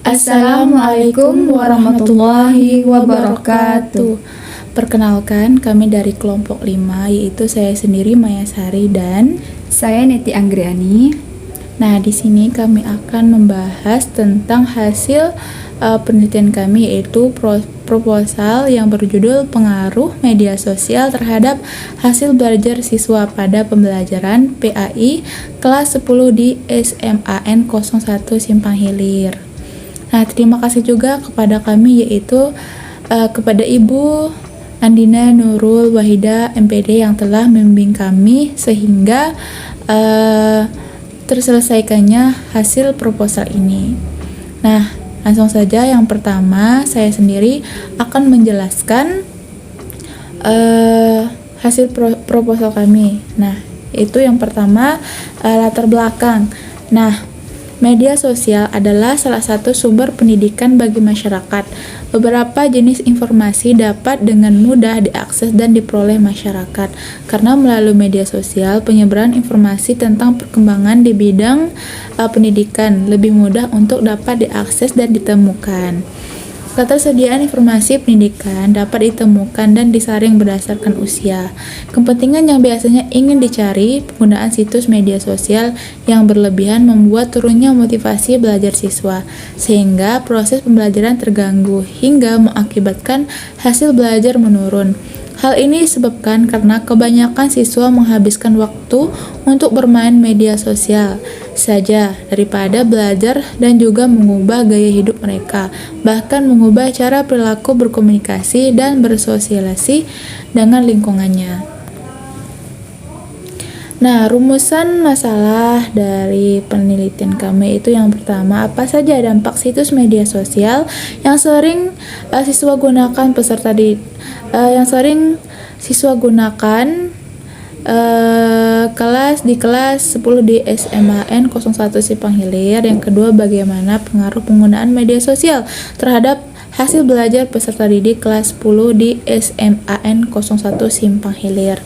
Assalamualaikum warahmatullahi wabarakatuh. Perkenalkan, kami dari kelompok 5, yaitu saya sendiri Maya Sari dan saya Neti Anggriani. Nah, di sini kami akan membahas tentang hasil penelitian kami, yaitu proposal yang berjudul Pengaruh Media Sosial Terhadap Hasil Belajar Siswa pada Pembelajaran PAI kelas 10 di SMAN 01 Simpang Hilir. Nah, terima kasih juga kepada kami, yaitu kepada Ibu Andina Nurul Wahida MPD yang telah membimbing kami sehingga terselesaikannya hasil proposal ini. Nah, langsung saja yang pertama saya sendiri akan menjelaskan hasil proposal kami. Nah, itu yang pertama latar belakang. Nah, media sosial adalah salah satu sumber pendidikan bagi masyarakat. Beberapa jenis informasi dapat dengan mudah diakses dan diperoleh masyarakat. Karena melalui media sosial, penyebaran informasi tentang perkembangan di bidang pendidikan lebih mudah untuk dapat diakses dan ditemukan. Ketersediaan informasi pendidikan dapat ditemukan dan disaring berdasarkan usia. Kepentingan yang biasanya ingin dicari, penggunaan situs media sosial yang berlebihan membuat turunnya motivasi belajar siswa, sehingga proses pembelajaran terganggu hingga mengakibatkan hasil belajar menurun. Hal ini disebabkan karena kebanyakan siswa menghabiskan waktu untuk bermain media sosial saja daripada belajar dan juga mengubah gaya hidup mereka, bahkan mengubah cara perilaku berkomunikasi dan bersosialisasi dengan lingkungannya. Nah, rumusan masalah dari penelitian kami itu yang pertama, apa saja dampak situs media sosial yang sering siswa gunakan kelas 10 di SMAN 01 Simpang Hilir. Yang kedua, bagaimana pengaruh penggunaan media sosial terhadap hasil belajar peserta didik kelas 10 di SMAN 01 Simpang Hilir.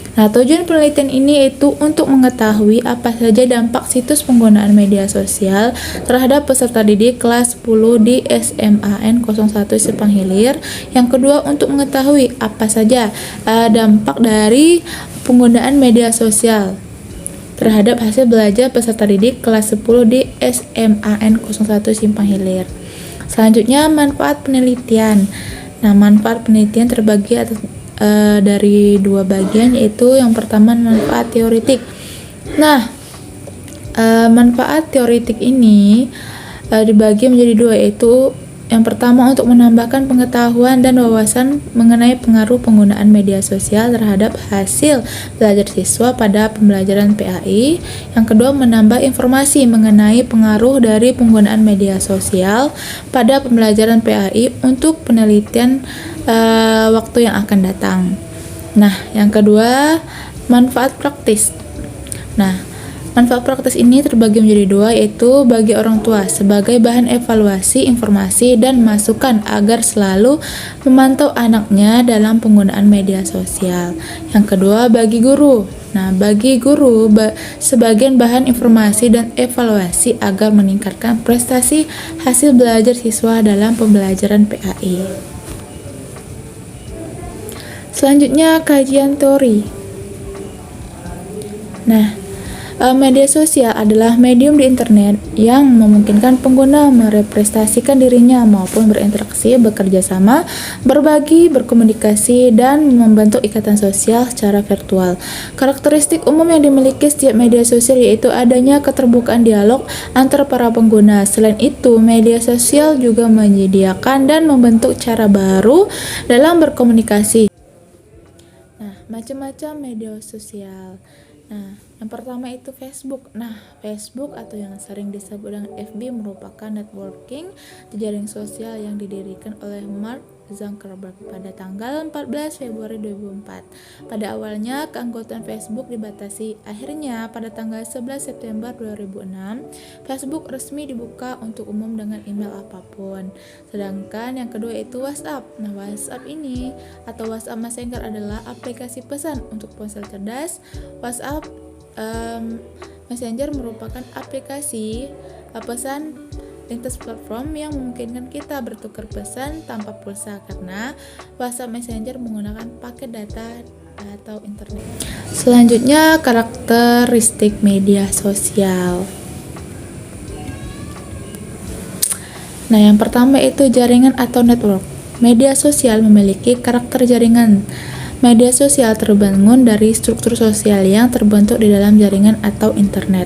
Nah, tujuan penelitian ini itu untuk mengetahui apa saja dampak situs penggunaan media sosial terhadap peserta didik kelas 10 di SMAN 01 Simpang Hilir. Yang kedua, untuk mengetahui apa saja dampak dari penggunaan media sosial terhadap hasil belajar peserta didik kelas 10 di SMAN 01 Simpang Hilir. Selanjutnya, manfaat penelitian. Nah, manfaat penelitian terbagi atas dari dua bagian, yaitu yang pertama manfaat teoretik. Nah, manfaat teoretik ini dibagi menjadi dua, yaitu yang pertama untuk menambahkan pengetahuan dan wawasan mengenai pengaruh penggunaan media sosial terhadap hasil belajar siswa pada pembelajaran PAI. Yang kedua, menambah informasi mengenai pengaruh dari penggunaan media sosial pada pembelajaran PAI untuk penelitian waktu yang akan datang. Nah, yang kedua, manfaat praktis. Nah, manfaat praktis ini terbagi menjadi dua, yaitu bagi orang tua sebagai bahan evaluasi informasi dan masukan agar selalu memantau anaknya dalam penggunaan media sosial. Yang kedua, bagi guru. Nah, bagi guru sebagian bahan informasi dan evaluasi agar meningkatkan prestasi hasil belajar siswa dalam pembelajaran PAI. Selanjutnya, kajian teori. Nah, media sosial adalah medium di internet yang memungkinkan pengguna merepresentasikan dirinya maupun berinteraksi, bekerja sama, berbagi, berkomunikasi, dan membentuk ikatan sosial secara virtual. Karakteristik umum yang dimiliki setiap media sosial yaitu adanya keterbukaan dialog antar para pengguna. Selain itu, media sosial juga menyediakan dan membentuk cara baru dalam berkomunikasi. Nah, macam-macam media sosial. Nah, yang pertama itu Facebook. Nah, Facebook atau yang sering disebut dengan FB merupakan networking jejaring sosial yang didirikan oleh Mark Zuckerberg pada tanggal 14 Februari 2004. Pada awalnya, keanggotaan Facebook dibatasi. Akhirnya, pada tanggal 11 September 2006, Facebook resmi dibuka untuk umum dengan email apapun. Sedangkan yang kedua itu WhatsApp. Nah, WhatsApp ini atau WhatsApp Messenger adalah aplikasi pesan untuk ponsel cerdas. WhatsApp Messenger merupakan aplikasi pesan lintas platform yang memungkinkan kita bertukar pesan tanpa pulsa karena WhatsApp Messenger menggunakan paket data atau internet. Selanjutnya, karakteristik media sosial. Nah, yang pertama itu jaringan atau network. Media sosial memiliki karakter jaringan. Media sosial terbangun dari struktur sosial yang terbentuk di dalam jaringan atau internet.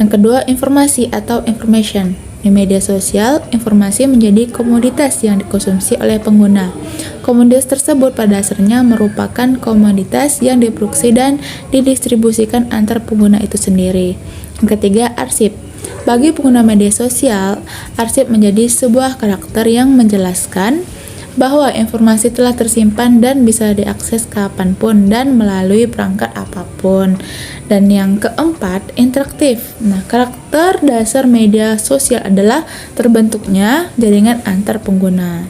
Yang kedua, informasi atau information. Di media sosial, informasi menjadi komoditas yang dikonsumsi oleh pengguna. Komoditas tersebut pada dasarnya merupakan komoditas yang diproduksi dan didistribusikan antar pengguna itu sendiri. Yang ketiga, arsip. Bagi pengguna media sosial, arsip menjadi sebuah karakter yang menjelaskan bahwa informasi telah tersimpan dan bisa diakses kapanpun dan melalui perangkat apapun. Dan yang keempat, interaktif. Nah, karakter dasar media sosial adalah terbentuknya jaringan antar pengguna.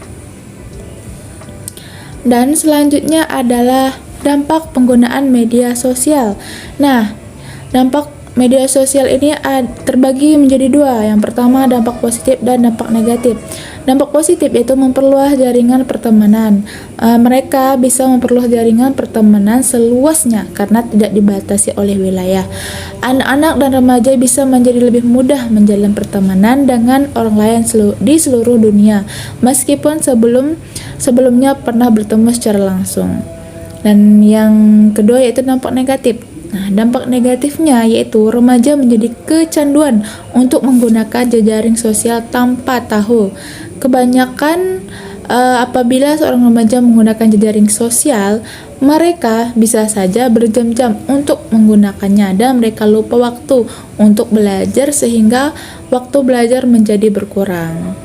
Dan selanjutnya adalah dampak penggunaan media sosial. Nah, dampak media sosial ini terbagi menjadi dua. Yang pertama, dampak positif dan dampak negatif. Dampak positif yaitu memperluas jaringan pertemanan. Mereka bisa memperluas jaringan pertemanan seluasnya karena tidak dibatasi oleh wilayah. Anak-anak dan remaja bisa menjadi lebih mudah menjalin pertemanan dengan orang lain di seluruh dunia, meskipun sebelumnya pernah bertemu secara langsung. Dan yang kedua yaitu dampak negatif. Nah, dampak negatifnya yaitu remaja menjadi kecanduan untuk menggunakan jejaring sosial tanpa tahu. Kebanyakan apabila seorang remaja menggunakan jejaring sosial, mereka bisa saja berjam-jam untuk menggunakannya dan mereka lupa waktu untuk belajar sehingga waktu belajar menjadi berkurang.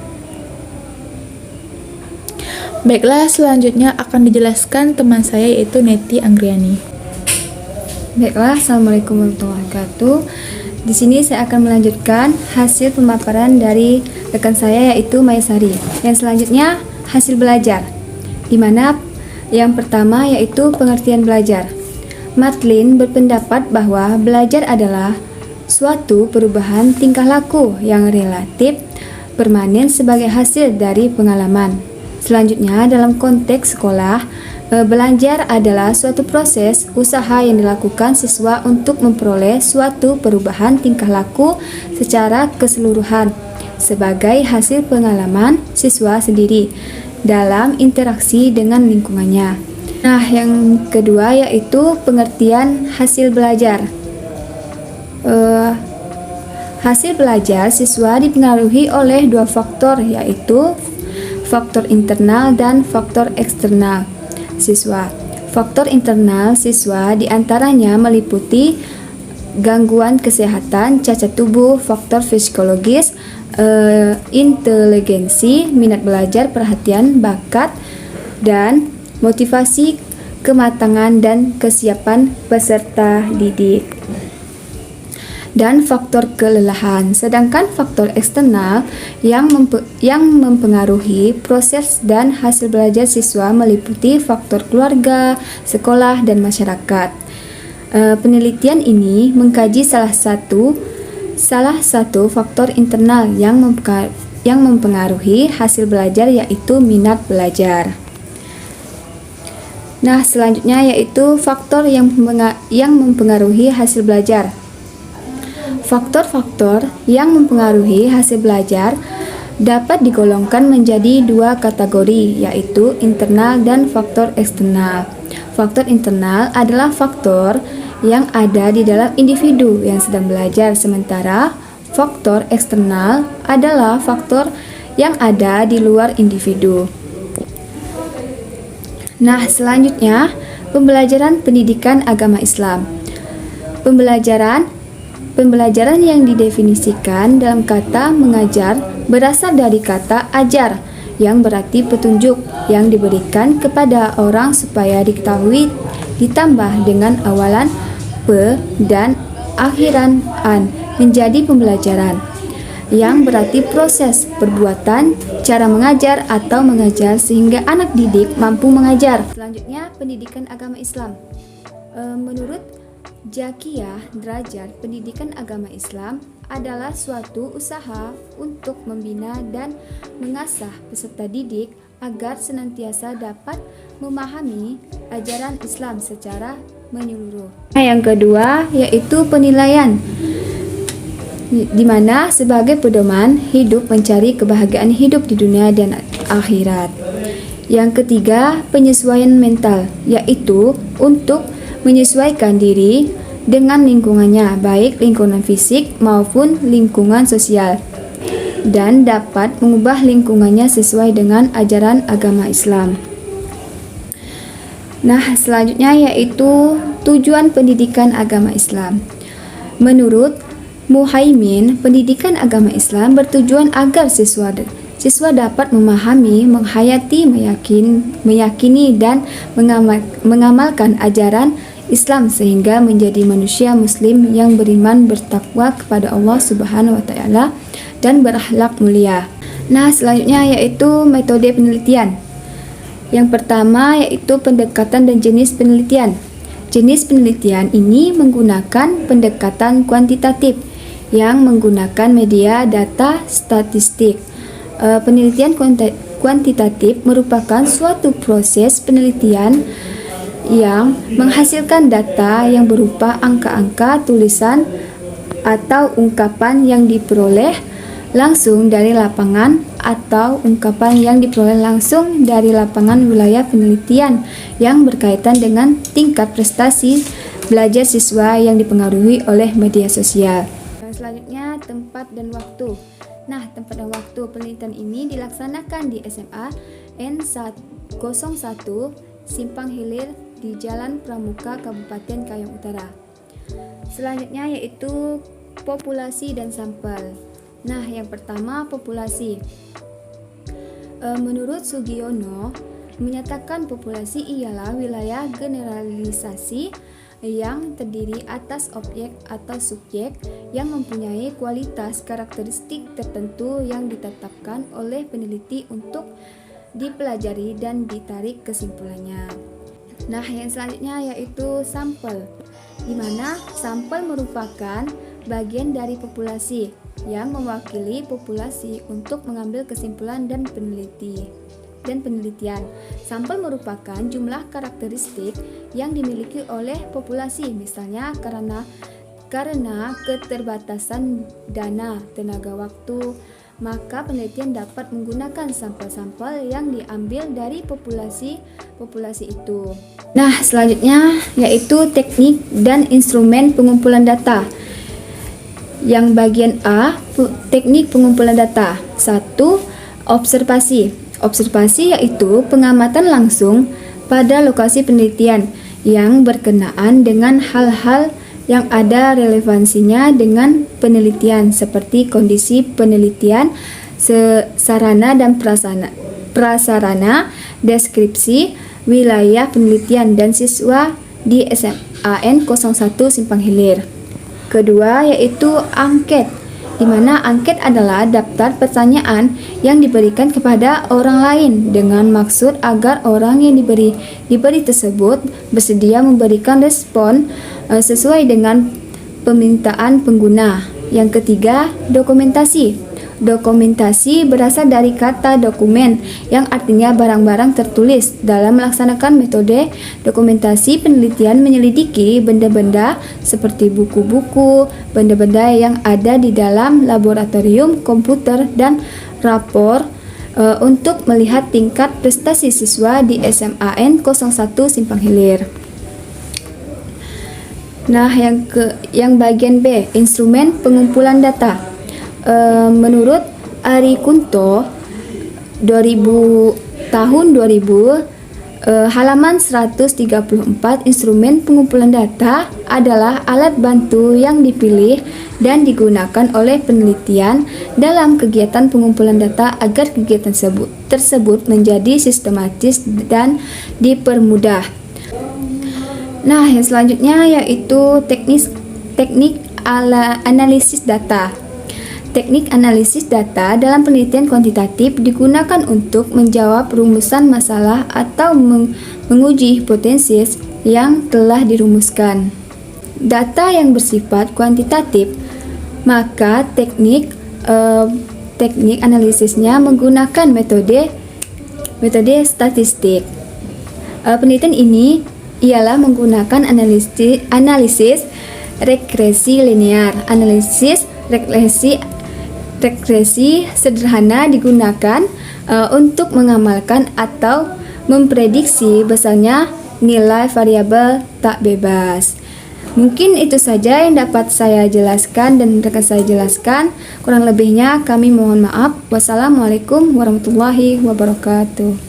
Baiklah, selanjutnya akan dijelaskan teman saya yaitu Neti Anggriani. Baiklah, Assalamualaikum warahmatullahi wabarakatuh. Di sini saya akan melanjutkan hasil pemaparan dari rekan saya yaitu Maisari. Yang selanjutnya hasil belajar, di mana yang pertama yaitu pengertian belajar. Madeline berpendapat bahwa belajar adalah suatu perubahan tingkah laku yang relatif permanen sebagai hasil dari pengalaman. Selanjutnya dalam konteks sekolah, belajar adalah suatu proses usaha yang dilakukan siswa untuk memperoleh suatu perubahan tingkah laku secara keseluruhan sebagai hasil pengalaman siswa sendiri dalam interaksi dengan lingkungannya. Nah, yang kedua yaitu pengertian hasil belajar. Hasil belajar siswa dipengaruhi oleh dua faktor yaitu faktor internal dan faktor eksternal siswa. Faktor internal siswa diantaranya meliputi gangguan kesehatan, cacat tubuh, faktor psikologis, inteligensi, minat belajar, perhatian, bakat, dan motivasi, kematangan, dan kesiapan peserta didik. Dan faktor kelelahan. Sedangkan faktor eksternal yang mempengaruhi proses dan hasil belajar siswa meliputi faktor keluarga, sekolah, dan masyarakat. Penelitian ini mengkaji salah satu faktor internal yang mempengaruhi hasil belajar yaitu minat belajar. Nah, selanjutnya yaitu faktor yang mempengaruhi hasil belajar. Faktor-faktor yang mempengaruhi hasil belajar dapat digolongkan menjadi dua kategori, yaitu internal dan faktor eksternal. Faktor internal adalah faktor yang ada di dalam individu yang sedang belajar, sementara faktor eksternal adalah faktor yang ada di luar individu. Nah, selanjutnya pembelajaran pendidikan agama Islam. Pembelajaran yang didefinisikan dalam kata mengajar berasal dari kata ajar yang berarti petunjuk yang diberikan kepada orang supaya diketahui ditambah dengan awalan pe dan akhiran an menjadi pembelajaran yang berarti proses perbuatan cara mengajar atau mengajar sehingga anak didik mampu mengajar. Selanjutnya pendidikan agama Islam. Menurut Jakiyah Derajat, pendidikan agama Islam adalah suatu usaha untuk membina dan mengasah peserta didik agar senantiasa dapat memahami ajaran Islam secara menyeluruh. Yang kedua yaitu penilaian, di mana sebagai pedoman hidup mencari kebahagiaan hidup di dunia dan akhirat. Yang ketiga, penyesuaian mental, yaitu untuk menyesuaikan diri dengan lingkungannya, baik lingkungan fisik maupun lingkungan sosial, dan dapat mengubah lingkungannya sesuai dengan ajaran agama Islam. Nah, selanjutnya yaitu tujuan pendidikan agama Islam. Menurut Muhaimin, pendidikan agama Islam bertujuan agar siswa dapat memahami, menghayati, meyakini dan mengamalkan ajaran Islam sehingga menjadi manusia muslim yang beriman, bertakwa kepada Allah Subhanahu wa taala dan berakhlak mulia. Nah, selanjutnya yaitu metode penelitian. Yang pertama yaitu pendekatan dan jenis penelitian. Jenis penelitian ini menggunakan pendekatan kuantitatif yang menggunakan media data statistik. Penelitian kuantitatif merupakan suatu proses penelitian yang menghasilkan data yang berupa angka-angka, tulisan, atau ungkapan yang diperoleh langsung dari lapangan atau ungkapan yang diperoleh langsung dari lapangan wilayah penelitian yang berkaitan dengan tingkat prestasi belajar siswa yang dipengaruhi oleh media sosial. Selanjutnya, tempat dan waktu. Nah, tempat dan waktu penelitian ini dilaksanakan di SMA N01 Simpang Hilir di Jalan Pramuka, Kabupaten Kayong Utara. Selanjutnya yaitu populasi dan sampel. Nah, yang pertama populasi. Menurut Sugiono, menyatakan populasi ialah wilayah generalisasi yang terdiri atas objek atau subjek yang mempunyai kualitas karakteristik tertentu yang ditetapkan oleh peneliti untuk dipelajari dan ditarik kesimpulannya. Nah, yang selanjutnya yaitu sampel, di mana sampel merupakan bagian dari populasi yang mewakili populasi untuk mengambil kesimpulan dan penelitian. Sampel merupakan jumlah karakteristik yang dimiliki oleh populasi, misalnya karena keterbatasan dana, tenaga waktu, maka penelitian dapat menggunakan sampel-sampel yang diambil dari populasi itu. Nah, selanjutnya yaitu teknik dan instrumen pengumpulan data. Yang bagian A, teknik pengumpulan data. 1. Observasi. Observasi yaitu pengamatan langsung pada lokasi penelitian yang berkenaan dengan hal-hal yang ada relevansinya dengan penelitian seperti kondisi penelitian, sarana dan prasarana, deskripsi wilayah penelitian dan siswa di SMAN 01 Simpang Hilir. Kedua yaitu angket, di mana angket adalah daftar pertanyaan yang diberikan kepada orang lain dengan maksud agar orang yang diberi tersebut bersedia memberikan respon sesuai dengan permintaan pengguna. Yang ketiga, dokumentasi. Dokumentasi berasal dari kata dokumen yang artinya barang-barang tertulis. Dalam melaksanakan metode dokumentasi, penelitian menyelidiki benda-benda seperti buku-buku, benda-benda yang ada di dalam laboratorium komputer dan rapor untuk melihat tingkat prestasi siswa di SMAN 01 Simpang Hilir. Nah, yang bagian B, instrumen pengumpulan data. Menurut Ari Kunto, tahun 2000, halaman 134, instrumen pengumpulan data adalah alat bantu yang dipilih dan digunakan oleh penelitian dalam kegiatan pengumpulan data agar kegiatan tersebut menjadi sistematis dan dipermudah. Nah, yang selanjutnya yaitu teknik analisis data. Teknik analisis data dalam penelitian kuantitatif digunakan untuk menjawab rumusan masalah atau menguji hipotesis yang telah dirumuskan. Data yang bersifat kuantitatif Maka teknik analisisnya menggunakan metode statistik. Penelitian ini ialah menggunakan analisis regresi linear. Analisis regresi sederhana digunakan untuk mengamalkan atau memprediksi besarnya nilai variabel tak bebas. Mungkin itu saja yang dapat saya jelaskan dan rekan saya jelaskan. Kurang lebihnya kami mohon maaf. Wassalamualaikum warahmatullahi wabarakatuh.